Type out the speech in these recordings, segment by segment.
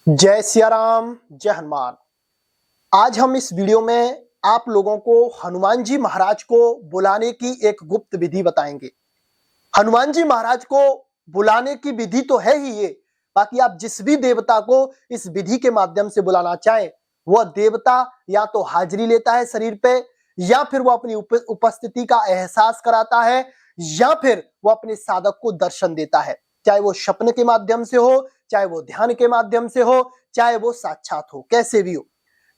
जय सिया राम, जय हनुमान। आज हम इस वीडियो में आप लोगों को हनुमान जी महाराज को बुलाने की एक गुप्त विधि बताएंगे। हनुमान जी महाराज को बुलाने की विधि तो है ही ये, बाकी आप जिस भी देवता को इस विधि के माध्यम से बुलाना चाहें, वह देवता या तो हाजिरी लेता है शरीर पे, या फिर वो अपनी उपस्थिति का एहसास कराता है, या फिर वो अपने साधक को दर्शन देता है। चाहे वो स्वप्न के माध्यम से हो, चाहे वो ध्यान के माध्यम से हो, चाहे वो साक्षात हो, कैसे भी हो।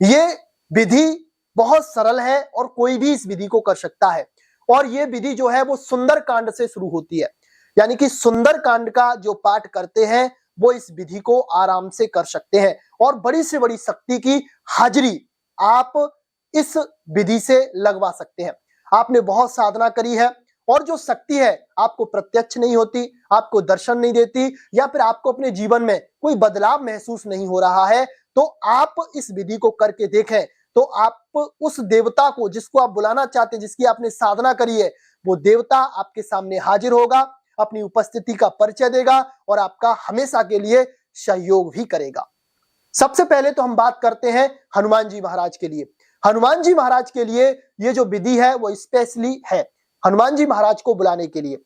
ये विधि बहुत सरल है और कोई भी इस विधि को कर सकता है। और ये विधि जो है वो सुंदर कांड से शुरू होती है, यानी कि सुंदर कांड का जो पाठ करते हैं वो इस विधि को आराम से कर सकते हैं। और बड़ी से बड़ी शक्ति की हाजिरी आप इस विधि से लगवा सकते हैं। आपने बहुत साधना करी है और जो शक्ति है आपको प्रत्यक्ष नहीं होती, आपको दर्शन नहीं देती, या फिर आपको अपने जीवन में कोई बदलाव महसूस नहीं हो रहा है, तो आप इस विधि को करके देखें। तो आप उस देवता को जिसको आप बुलाना चाहते हैं, जिसकी आपने साधना करी है, वो देवता आपके सामने हाजिर होगा, अपनी उपस्थिति का परिचय देगा और आपका हमेशा के लिए सहयोग भी करेगा। सबसे पहले तो हम बात करते हैं हनुमान जी महाराज के लिए। हनुमान जी महाराज के लिए ये जो विधि है वो स्पेशली है हनुमान जी महाराज को बुलाने के लिए।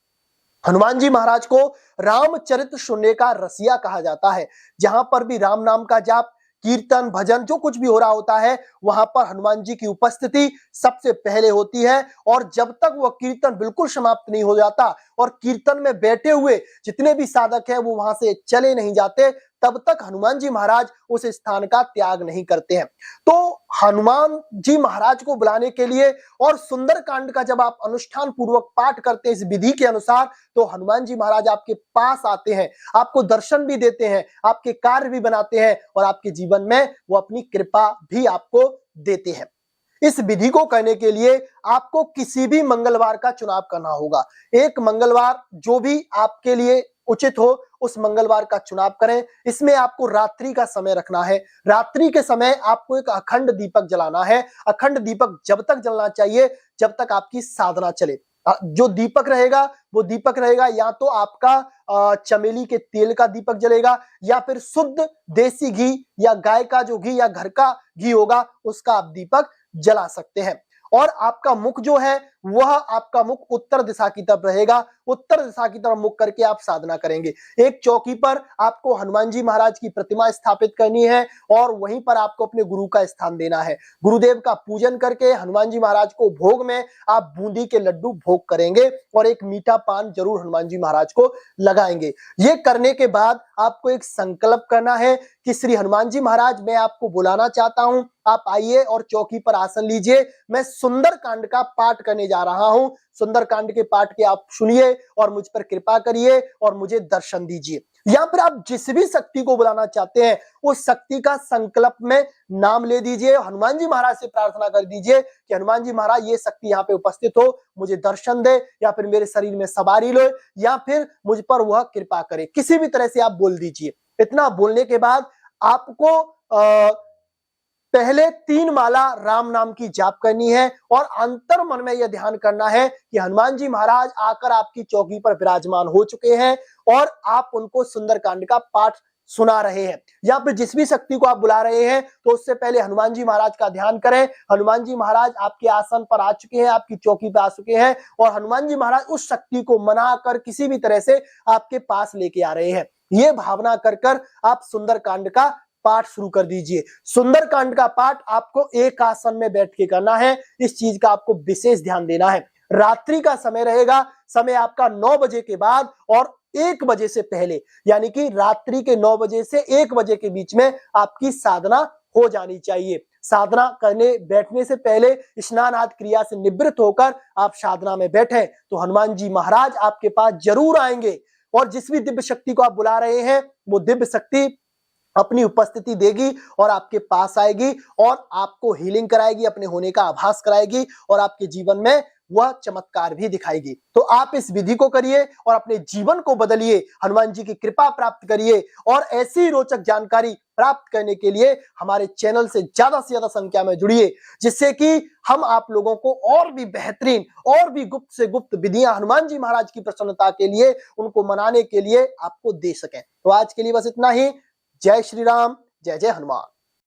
हनुमान जी महाराज को रामचरित सुनने का रसिया कहा जाता है। जहां पर भी राम नाम का जाप, कीर्तन, भजन जो कुछ भी हो रहा होता है, वहां पर हनुमान जी की उपस्थिति सबसे पहले होती है। और जब तक वह कीर्तन बिल्कुल समाप्त नहीं हो जाता और कीर्तन में बैठे हुए जितने भी साधक हैं वो वहां से चले नहीं जाते, तब तक हनुमान जी महाराज उस स्थान का त्याग नहीं करते हैं। तो हनुमान जी महाराज को बुलाने के लिए और सुंदर कांड का जब आप अनुष्ठान पूर्वक पाठ करते हैं इस विधि के अनुसार, तो हनुमान जी महाराज आपके पास आते हैं, आपको दर्शन भी देते हैं, आपके कार्य भी बनाते हैं और आपके जीवन में वो अपनी कृपा भी आपको देते हैं। इस विधि को करने के लिए आपको किसी भी मंगलवार का चुनाव करना होगा। एक मंगलवार जो भी आपके लिए उचित हो उस मंगलवार का चुनाव करें। इसमें आपको रात्रि का समय रखना है। रात्रि के समय आपको एक अखंड दीपक जलाना है। अखंड दीपक जब तक जलना चाहिए जब तक आपकी साधना चले। जो दीपक रहेगा वो दीपक रहेगा या तो आपका चमेली के तेल का दीपक जलेगा, या फिर शुद्ध देसी घी या गाय का जो घी या घर का घी होगा उसका आप दीपक जला सकते हैं। और आपका मुख जो है वह आपका मुख उत्तर दिशा की तरफ रहेगा। उत्तर दिशा की तरफ मुख करके आप साधना करेंगे। एक चौकी पर आपको हनुमान जी महाराज की प्रतिमा स्थापित करनी है और वहीं पर आपको अपने गुरु का स्थान देना है। गुरुदेव का पूजन करके हनुमान जी महाराज को भोग में आप बूंदी के लड्डू भोग करेंगे और एक मीठा पान जरूर हनुमान जी महाराज को लगाएंगे। ये करने के बाद आपको एक संकल्प करना है कि श्री हनुमान जी महाराज, मैं आपको बुलाना चाहता हूं, आप आइए और चौकी पर आसन लीजिए। मैं सुंदर कांड का पाठ करने जा रहा हूं। सुंदर कांड के पाठ के आप सुनिए और मुझ पर कृपा करिए और मुझे दर्शन दीजिए। या फिर आप जिस भी शक्ति को बुलाना चाहते हैं उस शक्ति का संकल्प में नाम ले दीजिए। हनुमान जी महाराज से प्रार्थना कर दीजिए कि हनुमान जी महाराज, ये शक्ति यहाँ पे उपस्थित हो, मुझे दर्शन दे, या फिर मेरे शरीर में सवारी लो, या फिर मुझ पर वह कृपा करे। किसी भी तरह से आप बोल दीजिए। इतना बोलने के बाद आपको पहले 3 माला राम नाम की जाप करनी है और अंतर मन में यह ध्यान करना है कि हनुमान जी महाराज आकर आपकी चौकी पर विराजमान हो चुके हैं और आप उनको सुंदरकांड का पाठ सुना रहे हैं। या फिर जिस भी शक्ति को आप बुला रहे हैं तो उससे पहले हनुमान जी महाराज का ध्यान करें। हनुमान जी महाराज आपके आसन पर आ चुके हैं, आपकी चौकी पर आ चुके हैं और हनुमान जी महाराज उस शक्ति को मनाकर किसी भी तरह से आपके पास लेके आ रहे हैं। ये भावना कर आप सुंदरकांड का पाठ शुरू कर दीजिए। सुंदरकांड का पाठ आपको एक आसन में बैठ के करना है। इस चीज का आपको विशेष ध्यान देना है। रात्रि का समय रहेगा। समय आपका 9 बजे के बाद और 1 बजे से पहले, यानी कि रात्रि के 9 बजे से 1 बजे के बीच में आपकी साधना हो जानी चाहिए। साधना करने बैठने से पहले स्नान आदि क्रिया से निवृत्त होकर आप साधना में बैठे तो हनुमान जी महाराज आपके पास जरूर आएंगे और जिस भी दिव्य शक्ति को आप बुला रहे हैं वो दिव्य शक्ति अपनी उपस्थिति देगी और आपके पास आएगी और आपको हीलिंग कराएगी, अपने होने का आभास कराएगी और आपके जीवन में वह चमत्कार भी दिखाएगी। तो आप इस विधि को करिए और अपने जीवन को बदलिए, हनुमान जी की कृपा प्राप्त करिए। और ऐसी रोचक जानकारी प्राप्त करने के लिए हमारे चैनल से ज्यादा संख्या में जुड़िए, जिससे कि हम आप लोगों को और भी बेहतरीन और भी गुप्त से गुप्त विधियां हनुमान जी महाराज की प्रसन्नता के लिए, उनको मनाने के लिए आपको दे सकें। तो आज के लिए बस इतना ही। जय श्री राम, जय जय हनुमान।